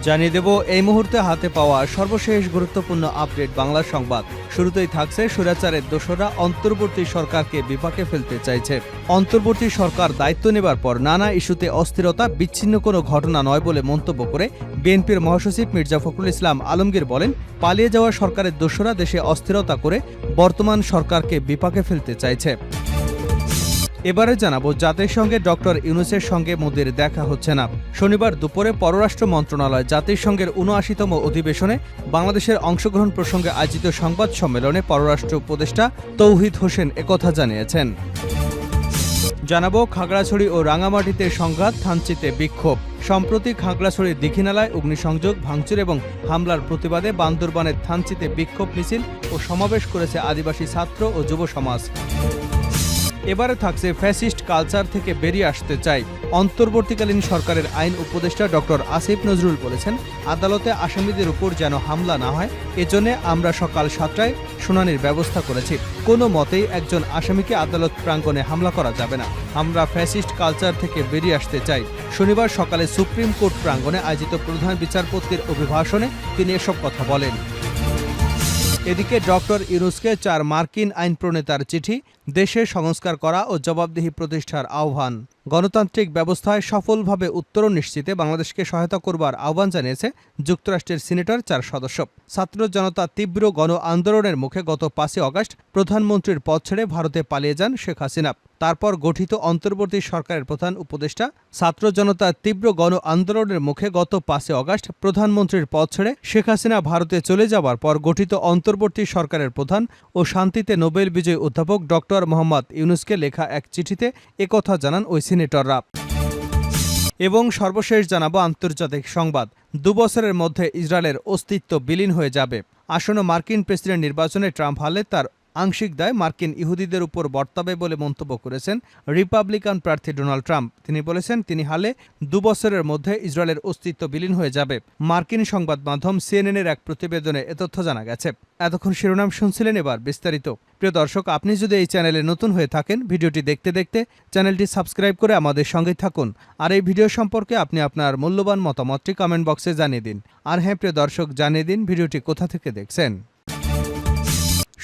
জানিয়ে দেব এই মুহূর্তে হাতে পাওয়া সর্বশেষ গুরুত্বপূর্ণ আপডেট বাংলা সংবাদ। শুরুতেই থাকছে স্বৈরাচারের দোসররা অন্তর্বর্তী সরকারকে বিপাকে ফেলতে চাইছে। অন্তর্বর্তী সরকার দায়িত্ব নেবার পর নানা ইস্যুতে অস্থিরতা বিচ্ছিন্ন কোনো ঘটনা নয় বলে মন্তব্য করে বিএনপির মহাসচিব মির্জা ফখরুল ইসলাম আলমগীর বলেন, পালিয়ে যাওয়া সরকারের দোসররা দেশে অস্থিরতা করে বর্তমান সরকারকে বিপাকে ফেলতে চাইছে। এবারে জানাবো জাতিসংঘে ডক্টর ইউনূসের সঙ্গে মোদির দেখা হচ্ছে না। শনিবার দুপুরে পররাষ্ট্র মন্ত্রণালয় জাতিসংঘের ৭৯তম অধিবেশনে বাংলাদেশের অংশগ্রহণ প্রসঙ্গে আয়োজিত সংবাদ সম্মেলনে পররাষ্ট্র উপদেষ্টা তৌহিদ হোসেন একথা জানিয়েছেন। জানাবো খাগড়াছড়ি ও রাঙামাটিতে সংঘাত, থানচিতে বিক্ষোভ। সম্প্রতি খাগড়াছড়ির দীঘিনালায় অগ্নিসংযোগ, ভাঙচুর এবং হামলার প্রতিবাদে বান্দরবানের থানচিতে বিক্ষোভ মিছিল ও সমাবেশ করেছে আদিবাসী ছাত্র ও যুব সমাজ। এবারে থাকছে ফ্যাসিস্ট কালচার থেকে বেরিয়ে আসতে চাই। অন্তর্বর্তীকালীন সরকারের আইন উপদেষ্টা ডক্টর আসিফ নজরুল বলেছেন, আদালতে আসামিদের উপর যেন হামলা না হয়, এজন্য আমরা সকাল ৭টায় শুনানির ব্যবস্থা করেছি। কোনো মতেই একজন আসামিকে আদালত প্রাঙ্গণে হামলা করা যাবে না। আমরা ফ্যাসিস্ট কালচার থেকে বেরিয়ে আসতে চাই। শনিবার সকালে সুপ্রিম কোর্ট প্রাঙ্গণে আয়োজিত প্রধান বিচারপতির অভিভাষণে তিনি এসব কথা বলেন। এদিকে ডক্টর ইউনূসকে ৪ মার্কিন আইন প্রণেতার চিঠি, দেশে সংস্কার করা ও জবাবদিহি প্রতিষ্ঠার আহ্বান। গণতান্ত্রিক ব্যবস্থায় সফলভাবে উত্তরণ নিশ্চিতে বাংলাদেশকে সহায়তা করবার আহ্বান জানিয়েছে যুক্তরাষ্ট্রের সিনেটর ৪ সদস্য। ছাত্র জনতা তীব্র গণ আন্দোলনের মুখে গত ৫ই আগস্ট প্রধানমন্ত্রীর পদ ছেড়ে ভারতে পালিয়ে যান শেখ হাসিনা। তারপর গঠিত অন্তর্বর্তী সরকারের প্রধান উপদেষ্টা ছাত্র জনতার তীব্র গণ আন্দোলনের মুখে গত ৫ই আগস্ট প্রধানমন্ত্রীর পদ ছেড়ে শেখ হাসিনা ভারতে চলে যাওয়ার পর গঠিত অন্তর্বর্তী সরকারের প্রধান ও শান্তিতে নোবেল বিজয়ী অধ্যাপক ডক্টর মোহাম্মদ ইউনূসকে লেখা এক চিঠিতে একথা জানান ওই সিনেটররা। এবং সর্বশেষ জানাবো আন্তর্জাতিক সংবাদ। ২ বছরের মধ্যে ইসরায়েলের অস্তিত্ব বিলীন হয়ে যাবে। আসন্ন মার্কিন প্রেসিডেন্ট নির্বাচনে ট্রাম্প হারলে তার আংশিক দায় মার্কিন ইহুদিদের উপর বর্তাবে বলে মন্তব্য করেছেন রিপাবলিকান প্রার্থী ডোনাল্ড ট্রাম্প। তিনি বলেছেন, তিনি হারলে ২ বছরের মধ্যে ইসরায়েলের অস্তিত্ব বিলীন হয়ে যাবে। মার্কিন সংবাদ মাধ্যম সিএনএনের এক প্রতিবেদনে এ তথ্য জানা গেছে। এতক্ষণ শিরোনাম শুনছিলেন, এবার বিস্তারিত। প্রিয় দর্শক, আপনি যদি এই চ্যানেলে নতুন হয়ে থাকেন, ভিডিওটি দেখতে দেখতে চ্যানেলটি সাবস্ক্রাইব করে আমাদের সঙ্গেই থাকুন। আর এই ভিডিও সম্পর্কে আপনি আপনার মূল্যবান মতামতটি কমেন্ট বক্সে জানিয়ে দিন। আর হ্যাঁ প্রিয় দর্শক, জানিয়ে দিন ভিডিওটি কোথা থেকে দেখছেন।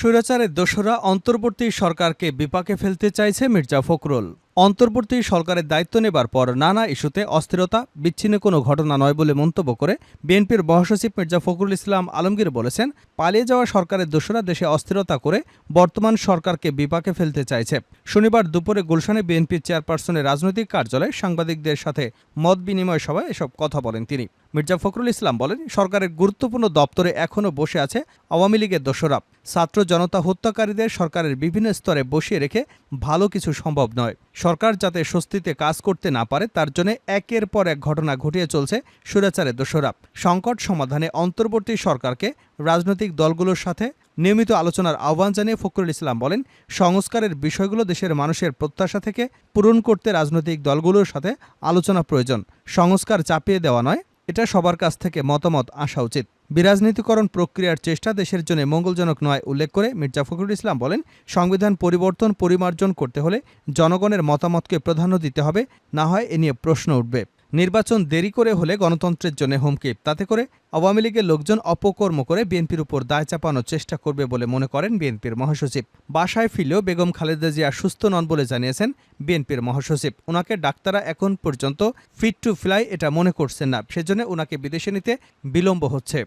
স্বৈরাচারের দোসররা অন্তর্বর্তী সরকারকে বিপাকে ফেলতে চাইছে মির্জা ফখরুল। অন্তর্বর্তী সরকারের দায়িত্ব নেবার পর নানা ইস্যুতে অস্থিরতা বিচ্ছিন্ন কোনো ঘটনা নয় বলে মন্তব্য করে বিএনপির মহাসচিব মির্জা ফখরুল ইসলাম আলমগীর বলেছেন, পালিয়ে যাওয়া সরকারের দোসররা দেশে অস্থিরতা করে বর্তমান সরকারকে বিপাকে ফেলতে চাইছে। শনিবার দুপুরে গুলশানে বিএনপির চেয়ারপারসনের রাজনৈতিক কার্যালয়ে সাংবাদিকদের সাথে মত বিনিময় সভায় এসব কথা বলেন তিনি। মির্জা ফখরুল ইসলাম বলেন, সরকারের গুরুত্বপূর্ণ দপ্তরে এখনও বসে আছে আওয়ামী লীগের দোসররা। ছাত্র জনতা হত্যাকারীদের সরকারের বিভিন্ন স্তরে বসিয়ে রেখে ভালো কিছু সম্ভব নয়। সরকার যাতে স্বস্তিতে কাজ করতে না পারে তার জন্য একের পর এক ঘটনা ঘটিয়ে চলছে স্বৈরাচারের দোসররা। সংকট সমাধানে অন্তর্বর্তী সরকারকে রাজনৈতিক দলগুলোর সাথে নিয়মিত আলোচনার আহ্বান জানিয়ে ফখরুল ইসলাম বলেন, সংস্কারের বিষয়গুলো দেশের মানুষের প্রত্যাশা থেকে পূরণ করতে রাজনৈতিক দলগুলোর সাথে আলোচনা প্রয়োজন। সংস্কার চাপিয়ে দেওয়া নয়, এটা সবার কাছ থেকে মতামত আসা উচিত। বিরাজনীতিকরণ প্রক্রিয়ার চেষ্টা দেশের জন্য মঙ্গলজনক নয় উল্লেখ করে মির্জা ফখরুল ইসলাম বলেন, সংবিধান পরিবর্তন পরিমার্জন করতে হলে জনগণের মতামতকে প্রাধান্য দিতে হবে, না হয় এ নিয়ে প্রশ্ন উঠবে। নির্বাচন দেরি করে হলে গণতন্ত্রের জন্য হুমকি। তাতে করে আওয়ামী লীগের লোকজন অপকর্ম করে বিএনপির উপর দায় চাপানোর চেষ্টা করবে বলে মনে করেন বিএনপির মহাসচিব। বাসায় ফিরলেও বেগম খালেদা জিয়া সুস্থ নন বলে জানিয়েছেন বিএনপির মহাসচিব। ওনাকে ডাক্তাররা এখন পর্যন্ত ফিট টু ফ্লাই এটা মনে করছেন না, সেজন্য ওনাকে বিদেশে নিতে বিলম্ব হচ্ছে।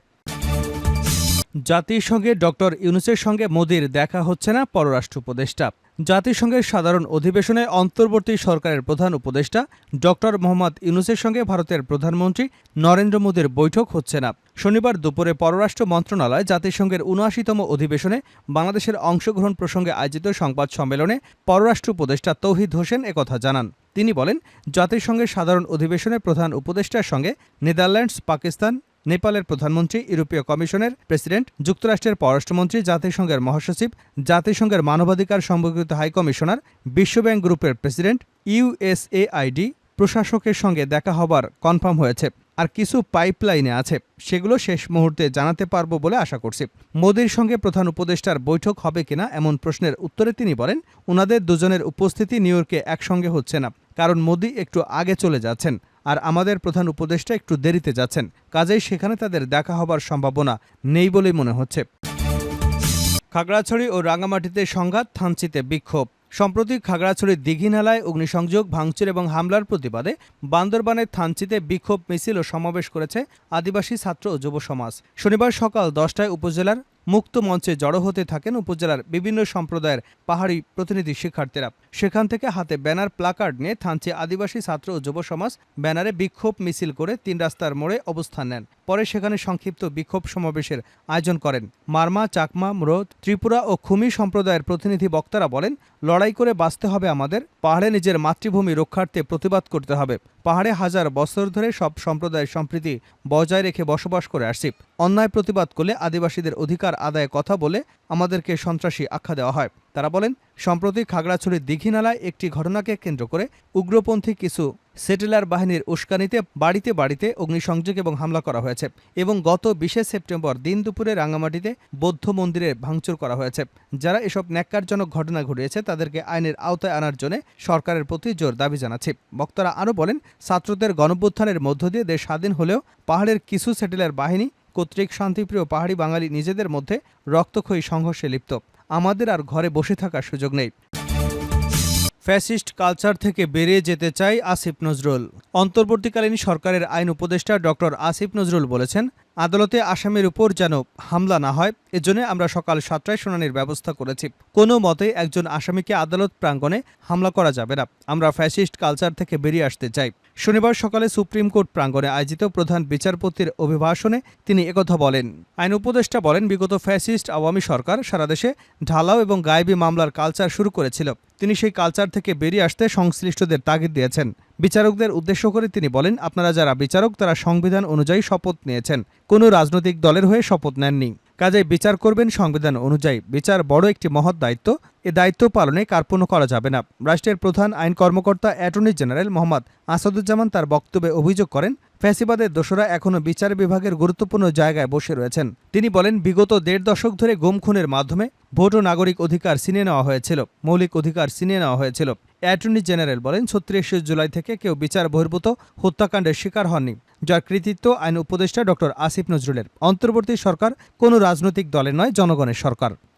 জাতিসংঘে ডক্টর ইউনূসের সঙ্গে মোদির দেখা হচ্ছে না, পররাষ্ট্র উপদেষ্টা। জাতিসংঘের সাধারণ অধিবেশনে অন্তর্বর্তী সরকারের প্রধান উপদেষ্টা ডক্টর মোহাম্মদ ইউনূসের সঙ্গে ভারতের প্রধানমন্ত্রী নরেন্দ্র মোদির বৈঠক হচ্ছে না। শনিবার দুপুরে পররাষ্ট্র মন্ত্রণালয় জাতিসংঘের ৭৯তম অধিবেশনে বাংলাদেশের অংশগ্রহণ প্রসঙ্গে আয়োজিত সংবাদ সম্মেলনে পররাষ্ট্র উপদেষ্টা তৌহিদ হোসেন একথা জানান। তিনি বলেন, জাতিসংঘের সাধারণ অধিবেশনে প্রধান উপদেষ্টার সঙ্গে নেদারল্যান্ডস, পাকিস্তান, নেপালের প্রধানমন্ত্রী, ইউরোপীয় কমিশনের প্রেসিডেন্ট, যুক্তরাষ্ট্রের পররাষ্ট্রমন্ত্রী, জাতিসংঘের মহাসচিব, জাতিসংঘের মানবাধিকার সম্পর্কিত হাইকমিশনার, বিশ্বব্যাংক গ্রুপের প্রেসিডেন্ট, ইউএসএআইডি প্রশাসকের সঙ্গে দেখা হবার কনফার্ম হয়েছে। আর কিছু পাইপলাইনে আছে, সেগুলো শেষ মুহূর্তে জানাতে পারব বলে আশা করছি। মোদির সঙ্গে প্রধান উপদেষ্টার বৈঠক হবে কিনা এমন প্রশ্নের উত্তরে তিনি বলেন, ওনাদের দুজনের উপস্থিতি নিউ ইয়র্কে একসঙ্গে হচ্ছে না, কারণ মোদি একটু আগে চলে যাচ্ছেন। আর আমাদের প্রধান উপদেষ্টা একটু দেরিতে যাচ্ছেন, কাজেই সেখানে তাদের দেখা হবার সম্ভাবনা নেই বলেই মনে হচ্ছে। খাগড়াছড়ি ও রাঙামাটিতে সংঘাত, থানচিতে বিক্ষোভ। সম্প্রতি খাগড়াছড়ির দীঘিনালায় অগ্নিসংযোগ, ভাঙচুর এবং হামলার প্রতিবাদে বান্দরবানের থানচিতে বিক্ষোভ মিছিল ও সমাবেশ করেছে আদিবাসী ছাত্র ও যুব সমাজ। শনিবার সকাল 10টায় উপজেলার মুক্ত মঞ্চে জড়ো হতে থাকেন উপজেলার বিভিন্ন সম্প্রদায়ের পাহাড়ি প্রতিনিধি শিক্ষার্থীরা। সেখান থেকে হাতে ব্যানার, প্লাকার্ড নিয়ে থানচি আদিবাসী ছাত্র ও যুব সমাজ ব্যানারে বিক্ষোভ মিছিল করে 3 রাস্তার মোড়ে অবস্থান নেন। পরে সেখানে সংক্ষিপ্ত বিক্ষোভ সমাবেশের আয়োজন করেন। মারমা, চাকমা, মুরদ, ত্রিপুরা ও খুমি সম্প্রদায়ের প্রতিনিধি বক্তারা বলেন, লড়াই করে বাঁচতে হবে আমাদের, পাহাড়ে নিজের মাতৃভূমি রক্ষার্থে প্রতিবাদ করতে হবে। পাহাড়ে হাজার বছর ধরে সব সম্প্রদায়ের সম্প্রীতি বজায় রেখে বসবাস করে আসছি। অন্যায় প্রতিবাদ করলে আদিবাসীদের অধিকার আদায়ে কথা বলে আমাদেরকে সন্ত্রাসী আখ্যা দেওয়া হয়। তারা বলেন, সম্প্রতি খাগড়াছড়ির দীঘিনালায় একটি ঘটনাকে কেন্দ্র করে উগ্রপন্থী কিছু সেটেলার বাহিনীর উস্কানিতে বাড়িতে বাড়িতে অগ্নিসংযোগ এবং হামলা করা হয়েছে এবং গত 20শে সেপ্টেম্বর দিন দুপুরে রাঙামাটিতে বৌদ্ধ মন্দিরে ভাঙচুর করা হয়েছে। যারা এসব ন্যাক্কারজনক ঘটনা ঘটিয়েছে তাদেরকে আইনের আওতায় আনার জন্য সরকারের প্রতি জোর দাবি জানাচ্ছে। বক্তারা আরও বলেন, ছাত্রদের গণঅভ্যুত্থানের মধ্য দিয়ে দেশ স্বাধীন হলেও পাহাড়ের কিছু সেটেলার বাহিনী কর্তৃক শান্তিপ্রিয় পাহাড়ি বাঙালি নিজেদের মধ্যে রক্তক্ষয়ী সংঘর্ষে লিপ্ত। আমাদের আর ঘরে বসে থাকার সুযোগ নেই। ফ্যাসিস্ট কালচার থেকে বেরিয়ে যেতে চাই আসিফ নজরুল। অন্তর্বর্তীকালীন সরকারের আইন উপদেষ্টা ডক্টর আসিফ নজরুল বলেছেন, আদালতে আসামির উপর যেন হামলা না হয়, এজন্য আমরা সকাল 7টায় শুনানির ব্যবস্থা করেছি। কোনো মতে একজন আসামিকে আদালত প্রাঙ্গণে হামলা করা যাবে না। আমরা ফ্যাসিস্ট কালচার থেকে বেরিয়ে আসতে চাই। শনিবার সকালে সুপ্রিম কোর্ট প্রাঙ্গণে আয়োজিত প্রধান বিচারপতির অভিভাষণে তিনি একথা বলেন। আইন উপদেষ্টা বলেন, বিগত ফ্যাসিস্ট আওয়ামী সরকার সারা দেশে ঢালাও এবং গায়েবী মামলার কালচার শুরু করেছিল। তিনি সেই কালচার থেকে বেরিয়ে আসতে সংশ্লিষ্টদের তাগিদ দিয়েছেন। বিচারকদের উদ্দেশ্য করে তিনি বলেন, আপনারা যারা বিচারক তারা সংবিধান অনুযায়ী শপথ নিয়েছেন, কোনো রাজনৈতিক দলের হয়ে শপথ নেননি। কাজেই বিচার করবেন সংবিধান অনুযায়ী। বিচার বড় একটি মহৎ দায়িত্ব, এ দায়িত্ব পালনে কার্পণ্য করা যাবে না। রাষ্ট্রের প্রধান আইন কর্মকর্তা অ্যাটর্নি জেনারেল মোহাম্মদ আসাদুজ্জামান তার বক্তব্যে অভিযোগ করেন, ফ্যাসিবাদের দোসররা এখনও বিচার বিভাগের গুরুত্বপূর্ণ জায়গায় বসে রয়েছেন। তিনি বলেন, বিগত 1.5 দশক ধরে গুম খুনের মাধ্যমে ভোট ও নাগরিক অধিকার ছিনিয়ে নেওয়া হয়েছিল, মৌলিক অধিকার ছিনিয়ে নেওয়া হয়েছিল। অ্যাটর্নি জেনারেল বলেন, 36শে জুলাই থেকে কেউ বিচার বহির্ভূত হত্যাকাণ্ডের শিকার হননি, যার কৃতিত্ব আইন উপদেষ্টা ডক্টর আসিফ নজরুলের। অন্তর্বর্তী সরকার কোনো রাজনৈতিক দলের নয়, জনগণের সরকার।